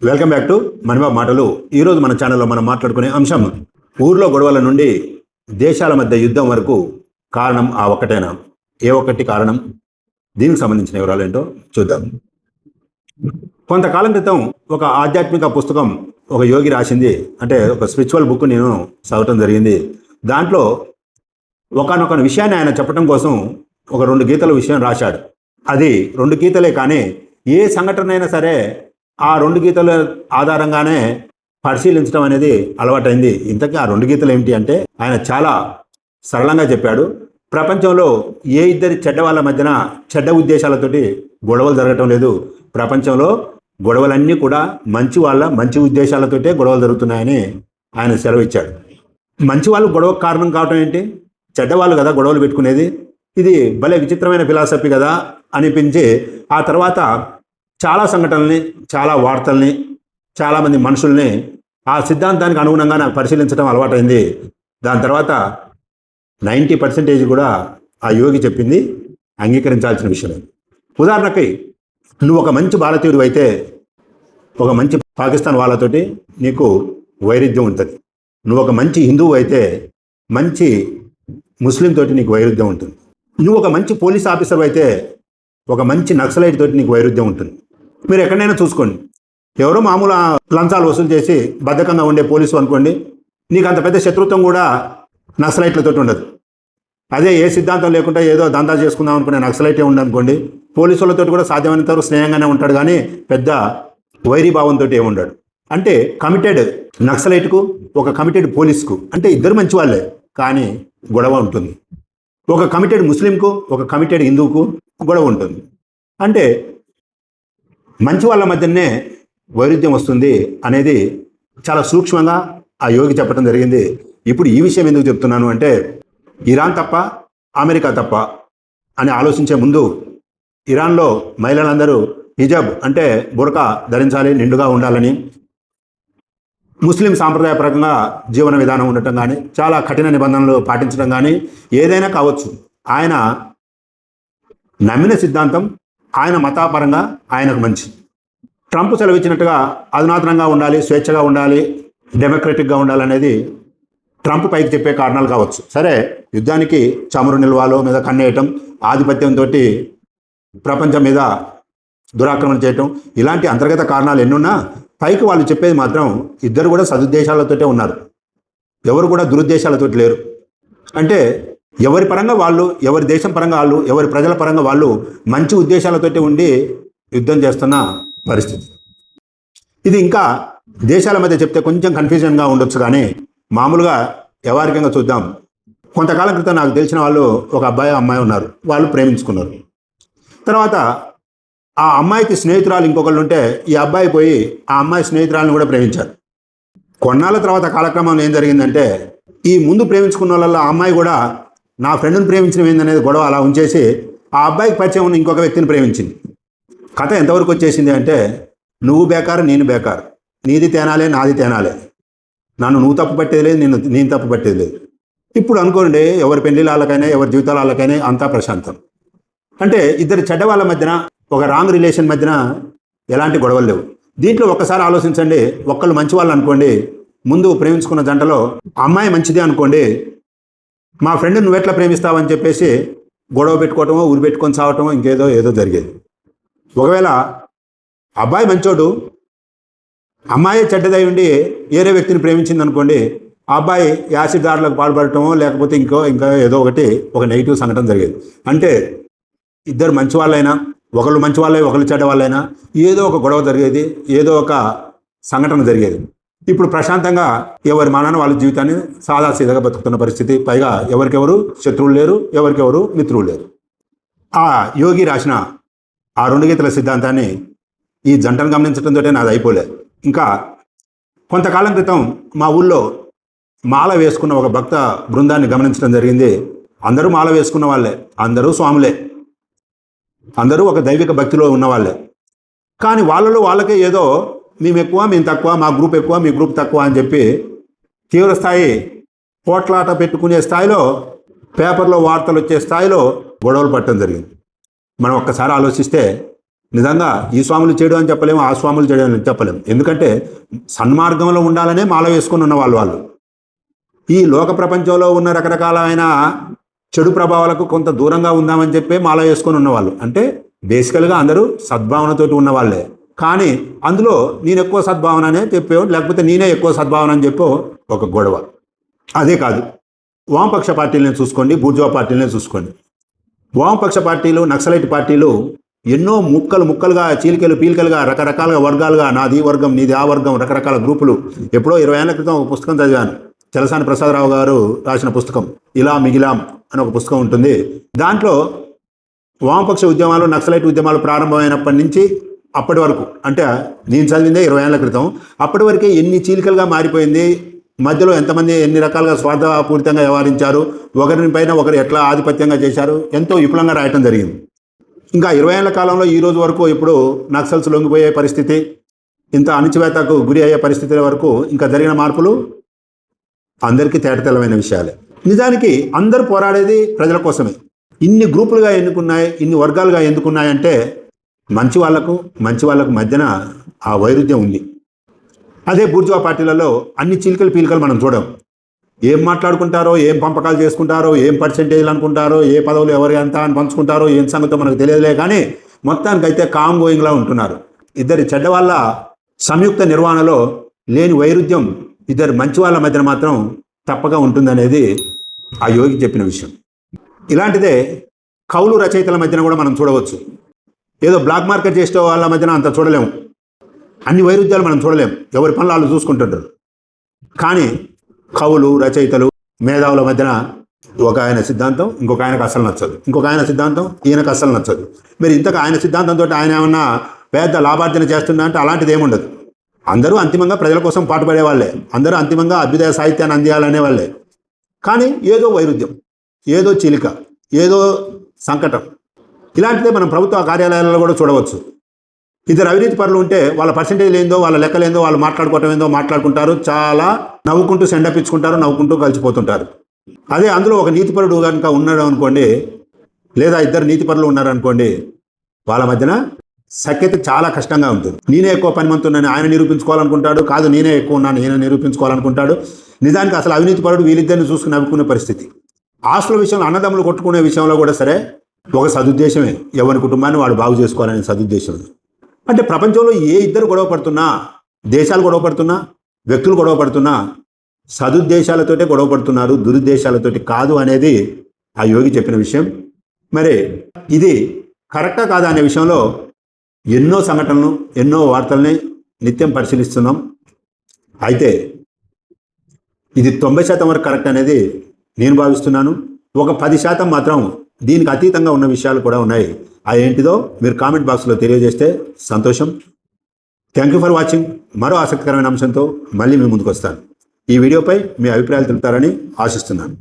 Welcome back to Manibabu మాటలు. ఈరోజు మన ఛానల్లో మనం మాట్లాడుకునే అంశం ఊర్లో గొడవల నుండి దేశాల మధ్య యుద్ధం వరకు కారణం ఆ ఒక్కటేనా? ఏ ఒక్కటి కారణం? దీనికి సంబంధించిన వివరాలు ఏంటో చూద్దాం. కొంతకాలం క్రితం ఒక ఆధ్యాత్మిక పుస్తకం ఒక యోగి రాసింది, అంటే ఒక స్పిరిచువల్ బుక్ నేను చదవటం జరిగింది. దాంట్లో ఒకనొక విషయాన్ని ఆయన చెప్పడం కోసం ఒక 2 గీతల విషయం రాశాడు. అది 2 గీతలే, కానీ ఏ సంఘటన అయినా సరే ఆ 2 గీతల ఆధారంగానే పరిశీలించడం అనేది అలవాటైంది. ఇంతకీ ఆ 2 గీతలు ఏమిటి అంటే, ఆయన చాలా సరళంగా చెప్పాడు. ప్రపంచంలో ఏ ఇద్దరి చెడ్డ వాళ్ళ మధ్యన చెడ్డ ఉద్దేశాలతోటి గొడవలు జరగటం లేదు. ప్రపంచంలో గొడవలన్నీ కూడా మంచి ఉద్దేశాలతోటే గొడవలు జరుగుతున్నాయని ఆయన సెలవిచ్చాడు. మంచి వాళ్ళు గొడవకు కారణం కావటం ఏంటి? చెడ్డవాళ్ళు కదా గొడవలు పెట్టుకునేది. ఇది భలే విచిత్రమైన ఫిలాసఫీ కదా అనిపించి ఆ తర్వాత చాలా సంఘటనల్ని, చాలా వార్తల్ని, చాలామంది మనుషుల్ని ఆ సిద్ధాంతానికి అనుగుణంగా నాకు పరిశీలించడం అలవాటైంది. దాని తర్వాత 90% కూడా ఆ యోగి చెప్పింది అంగీకరించాల్సిన విషయమే. ఉదాహరణకి, నువ్వు ఒక మంచి భారతీయుడు అయితే ఒక మంచి పాకిస్తాన్ వాళ్ళతోటి నీకు వైరుధ్యం ఉంటుంది. నువ్వు ఒక మంచి హిందువు అయితే మంచి ముస్లిం తోటి నీకు వైరుధ్యం ఉంటుంది. నువ్వు ఒక మంచి పోలీస్ ఆఫీసర్ అయితే ఒక మంచి నక్సలైట్ తోటి నీకు వైరుధ్యం ఉంటుంది. మీరు ఎక్కడైనా చూసుకోండి, ఎవరో మామూలు లంచాలు వసూలు చేసి బద్ధకంగా ఉండే పోలీసు అనుకోండి, నీకు అంత పెద్ద శత్రుత్వం కూడా నక్సలైట్లతో ఉండదు. అదే ఏ సిద్ధాంతం లేకుండా ఏదో దందా చేసుకుందాం అనుకునే నక్సలైటే ఉండనుకోండి, పోలీసులతో కూడా సాధ్యమైనంత వరకు స్నేహంగానే ఉంటాడు, కానీ పెద్ద వైరీభావంతో ఏముండాడు. అంటే కమిటెడ్ నక్సలైట్కు ఒక కమిటెడ్ పోలీస్కు అంటే ఇద్దరు మంచి వాళ్ళే, కానీ గొడవ ఉంటుంది. ఒక కమిటెడ్ ముస్లింకు ఒక కమిటెడ్ హిందువుకు గొడవ ఉంటుంది. అంటే మంచి వాళ్ళ మధ్యనే వైరుధ్యం వస్తుంది అనేది చాలా సూక్ష్మంగా ఆ యోగి చెప్పడం జరిగింది. ఇప్పుడు ఈ విషయం ఎందుకు చెప్తున్నాను అంటే, ఇరాన్ తప్ప అమెరికా తప్ప అని ఆలోచించే ముందు ఇరాన్లో మహిళలందరూ హిజాబ్ అంటే బురకా ధరించాలి, నిండుగా ఉండాలని, ముస్లిం సాంప్రదాయపరంగా జీవన విధానం ఉండటం కానీ, చాలా కఠిన నిబంధనలు పాటించడం కానీ ఏదైనా కావచ్చు. ఆయన నమ్మిన సిద్ధాంతం, ఆయన మతాపరంగా ఆయనకు మంచి. ట్రంప్ సెలవిచ్చినట్టుగా అధునాతనంగా ఉండాలి, స్వేచ్ఛగా ఉండాలి, డెమోక్రటిక్గా ఉండాలనేది ట్రంప్ పైకి చెప్పే కారణాలు కావచ్చు. సరే, యుద్ధానికి చమురు నిల్వల మీద కన్నేయటం, ఆధిపత్యంతో ప్రపంచం మీద దురాక్రమణ చేయటం, ఇలాంటి అంతర్గత కారణాలు ఎన్నున్నా పైకి వాళ్ళు చెప్పేది మాత్రం ఇద్దరు కూడా సదుద్దేశాలతోటే ఉన్నారు. ఎవరు కూడా దురుద్దేశాలతో లేరు. అంటే ఎవరి పరంగా వాళ్ళు, ఎవరి దేశం పరంగా వాళ్ళు, ఎవరి ప్రజల పరంగా వాళ్ళు మంచి ఉద్దేశాలతోటి ఉండి యుద్ధం చేస్తున్న పరిస్థితి. ఇది ఇంకా దేశాల మధ్య చెప్తే కొంచెం కన్ఫ్యూజన్గా ఉండొచ్చు, కానీ మామూలుగా వ్యవహారికంగా చూద్దాం. కొంతకాలం క్రితం నాకు తెలిసిన వాళ్ళు ఒక అబ్బాయి అమ్మాయి ఉన్నారు. వాళ్ళు ప్రేమించుకున్నారు. తర్వాత ఆ అమ్మాయికి స్నేహితురాలు ఇంకొకళ్ళు ఉంటే ఈ అబ్బాయి పోయి ఆ అమ్మాయి స్నేహితురాలను కూడా ప్రేమించారు. కొన్నాళ్ళ తర్వాత కాలక్రమంలో ఏం జరిగిందంటే, ఈ ముందు ప్రేమించుకున్న వాళ్ళ ఆ అమ్మాయి కూడా నా ఫ్రెండ్ని ప్రేమించడం ఏందనేది గొడవ అలా ఉంచేసి ఆ అబ్బాయికి పరిచయం ఉన్న ఇంకొక వ్యక్తిని ప్రేమించింది. కథ ఎంతవరకు వచ్చేసింది అంటే, నువ్వు బేకారు, నేను బేకారు, నీది తేనాలే, నాది తేనాలే, నన్ను నువ్వు తప్పు పట్టేది లేదు, నేను తప్పు పట్టేది లేదు. ఇప్పుడు అనుకోండి, ఎవరి పెళ్లి వాళ్ళకైనా ఎవరి జీవితాల వాళ్ళకైనా అంతా ప్రశాంతం. అంటే ఇద్దరు చెడ్డ వాళ్ళ మధ్యన, ఒక రాంగ్ రిలేషన్ మధ్యన ఎలాంటి గొడవలు లేవు. దీంట్లో ఒక్కసారి ఆలోచించండి, ఒక్కళ్ళు మంచి వాళ్ళు అనుకోండి, ముందు ప్రేమించుకున్న జంటలో అమ్మాయి మంచిదే అనుకోండి, మా ఫ్రెండ్ నువ్వెట్లా ప్రేమిస్తావని చెప్పేసి గొడవ పెట్టుకోవటమో, ఊరు పెట్టుకొని సావటమో, ఏదో జరిగేది. ఒకవేళ అబ్బాయి మంచోడు, అమ్మాయి చెడ్డదై ఉండి వేరే వ్యక్తిని ప్రేమించింది అనుకోండి, ఆ అబ్బాయి యాసిడ్ దాడులకు పాల్పడటమో లేకపోతే ఇంకా ఏదో ఒక నెగిటివ్ సంఘటన జరిగేది. అంటే ఇద్దరు మంచి వాళ్ళైనా, ఒకళ్ళు మంచి వాళ్ళే ఒకళ్ళు చెడ్డ వాళ్ళైనా ఏదో ఒక గొడవ జరిగేది, ఏదో ఒక సంఘటన జరిగేది. ఇప్పుడు ప్రశాంతంగా ఎవరి మానాన వాళ్ళ జీవితాన్ని సాదాసీదాగా బతుకుతున్న పరిస్థితి. పైగా ఎవరికెవరు శత్రువులు లేరు, ఎవరికెవరు మిత్రులు లేరు. ఆ యోగి రాసిన ఆ 2 గీతల సిద్ధాంతాన్ని ఈ జంటను గమనించడంతో నాది అయిపోలేదు. ఇంకా కొంతకాలం క్రితం మా ఊళ్ళో మాల వేసుకున్న ఒక భక్త బృందాన్ని గమనించడం జరిగింది. అందరూ మాల వేసుకున్న వాళ్ళే, అందరూ స్వాములే, అందరూ ఒక దైవిక భక్తిలో ఉన్నవాళ్ళే. కానీ వాళ్ళకే ఏదో మేము ఎక్కువ, మేము తక్కువ, మా గ్రూప్ ఎక్కువ, మీ గ్రూప్ తక్కువ అని చెప్పి తీవ్రస్థాయి పోట్లాట పెట్టుకునే స్థాయిలో, పేపర్లో వార్తలు వచ్చే స్థాయిలో గొడవలు పట్టడం జరిగింది. మనం ఒక్కసారి ఆలోచిస్తే నిజంగా ఈ స్వాములు చెడు అని చెప్పలేము, ఆ స్వాములు చెడు అని చెప్పలేము. ఎందుకంటే సన్మార్గంలో ఉండాలనే మాల వేసుకొని ఉన్న వాళ్ళు ఈ లోక ప్రపంచంలో ఉన్న రకరకాలైన చెడు ప్రభావాలకు కొంత దూరంగా ఉందామని చెప్పి మాల వేసుకొని ఉన్నవాళ్ళు. అంటే బేసికల్గా అందరూ సద్భావనతోటి ఉన్న వాళ్ళే. కానీ అందులో నేను ఎక్కువ సద్భావన అనే చెప్పేవాడు, లేకపోతే నేనే ఎక్కువ సద్భావన అని చెప్పో ఒక గొడవ. అదే కాదు, వామపక్ష పార్టీలను చూసుకోండి, బూర్జువా పార్టీలను చూసుకోండి. వామపక్ష పార్టీలు, నక్సలైట్ పార్టీలు ఎన్నో ముక్కలుగా చీలికలు పీలికలుగా రకరకాలుగా వర్గాలుగా, నాది వర్గం నీది ఆ వర్గం, రకరకాల గ్రూపులు. ఎప్పుడో 20 ఏళ్ల క్రితం ఒక పుస్తకం చదివాను, చలసాని ప్రసాదరావు గారు రాసిన పుస్తకం ఇలా మిగిలాం అని ఒక పుస్తకం ఉంటుంది. దాంట్లో వామపక్ష ఉద్యమాలు, నక్సలైట్ ఉద్యమాలు ప్రారంభమైనప్పటి నుంచి అప్పటి వరకు, అంటే నేను చదివిందే 20 ఏళ్ల క్రితం, అప్పటి వరకే ఎన్ని చీలికలుగా మారిపోయింది, మధ్యలో ఎంతమంది ఎన్ని రకాలుగా స్వార్థపూరితంగా వ్యవహరించారు, ఒకరిని పైన ఒకరు ఎట్లా ఆధిపత్యంగా చేశారు, ఎంతో విపులంగా రాయటం జరిగింది. ఇంకా 20 ఏళ్ల కాలంలో ఈ రోజు వరకు ఇప్పుడు నక్సల్స్ లొంగిపోయే పరిస్థితి, ఇంత అణచివేతకు గురి అయ్యే పరిస్థితుల వరకు ఇంకా జరిగిన మార్పులు అందరికీ తేటతెల్లమైన విషయాలే. నిజానికి అందరూ పోరాడేది ప్రజల కోసమే. ఇన్ని గ్రూపులుగా ఎందుకున్నాయి, ఇన్ని వర్గాలుగా ఎందుకున్నాయంటే మంచి వాళ్ళకు మధ్యన ఆ వైరుధ్యం ఉంది. అదే బూర్జువా పార్టీలలో అన్ని చిలికలు పీలికలు మనం చూడం. ఏం మాట్లాడుకుంటారో, ఏం పంపకాలు చేసుకుంటారో, ఏం పర్సెంటేజ్లు అనుకుంటారో, ఏ పదవులు ఎవరు ఎంత అని పంచుకుంటారో ఏం సంగతో మనకు తెలియదులే. కానీ మొత్తానికైతే కామ్ గోయింగ్లా ఉంటున్నారు. ఇద్దరి చెడ్డవాళ్ళ సంయుక్త నిర్వహణలో లేని వైరుధ్యం ఇద్దరు మంచి వాళ్ళ మధ్యన మాత్రం తప్పగా ఉంటుందనేది ఆ యోగి చెప్పిన విషయం. ఇలాంటిదే కవులు రచయితల మధ్యన కూడా మనం చూడవచ్చు. ఏదో బ్లాక్ మార్కెట్ చేసే వాళ్ళ మధ్యన అంత చూడలేము, అన్ని వైరుధ్యాలు మనం చూడలేము, ఎవరి పనులు వాళ్ళు చూసుకుంటుంటారు. కానీ కవులు రచయితలు మేధావుల మధ్యన ఒక ఆయన సిద్ధాంతం ఇంకొక ఆయనకు అస్సలు నచ్చదు, ఇంకొక ఆయన సిద్ధాంతం ఈయనకు అస్సలు నచ్చదు. మరి ఇంతకు ఆయన సిద్ధాంతంతో ఆయన ఏమన్నా పెద్ద లాభార్జన చేస్తున్నా అంటే అలాంటిది ఏముండదు. అందరూ అంతిమంగా ప్రజల కోసం పాటుపడే వాళ్ళే, అందరూ అంతిమంగా అభ్యుదయ సాహిత్యాన్ని అందియాలనే వాళ్ళే. కానీ ఏదో వైరుధ్యం, ఏదో చీలిక, ఏదో సంకటం. ఇలాంటిదే మనం ప్రభుత్వ కార్యాలయాలలో కూడా చూడవచ్చు. ఇద్దరు అవినీతి పరులు ఉంటే వాళ్ళ పర్సెంటేజ్ ఏందో, వాళ్ళ లెక్కలేందో, వాళ్ళు మాట్లాడుకోవటం ఏందో మాట్లాడుకుంటారు, చాలా నవ్వుకుంటూ సెండపిచ్చుకుంటారు, నవ్వుకుంటూ కలిసిపోతుంటారు. అదే అందులో ఒక నీతిపరుడు కనుక ఉన్నాడు అనుకోండి, లేదా ఇద్దరు నీతిపరులు ఉన్నారనుకోండి, వాళ్ళ మధ్యన సఖ్యత చాలా కష్టంగా ఉంటుంది. నేనే ఎక్కువ పనిమంతున్నాను ఆయన నిరూపించుకోవాలనుకుంటాడు, కాదు నేనే ఎక్కువ ఉన్నాను ఈయన నిరూపించుకోవాలనుకుంటాడు. నిజానికి అసలు అవినీతి పరుడు వీళ్ళిద్దరిని చూసుకుని నవ్వుకునే పరిస్థితి. ఆస్తుల విషయంలో అన్నదమ్ములు కొట్టుకునే విషయంలో కూడా సరే ఒక సదుద్దేశమే, ఎవరి కుటుంబాన్ని వాడు బాగు చేసుకోవాలనే సదుద్దేశం. అంటే ప్రపంచంలో ఏ ఇద్దరు గొడవ పడుతున్నా, దేశాలు గొడవ పడుతున్నా, వ్యక్తులు గొడవ పడుతున్నా సదుద్దేశాలతోటే గొడవ పడుతున్నారు, దురుద్దేశాలతోటి కాదు అనేది ఆ యోగి చెప్పిన విషయం. మరి ఇది కరెక్టా కాదా అనే విషయంలో ఎన్నో సంఘటనలు, ఎన్నో వార్తల్ని నిత్యం పరిశీలిస్తున్నాం. అయితే ఇది 90% వరకు కరెక్ట్ అనేది నేను భావిస్తున్నాను. ఒక 10% మాత్రం దీనికి అతీతంగా ఉన్న విషయాలు కూడా ఉన్నాయి. ఏంటిదో మీరు కామెంట్ బాక్స్లో తెలియజేస్తే సంతోషం. Thank you for watching. మరో ఆసక్తికరమైన అంశంతో మళ్ళీ మీ ముందుకు వస్తాను. ఈ వీడియోపై మీ అభిప్రాయాలు తెలుపుతారని ఆశిస్తున్నాను.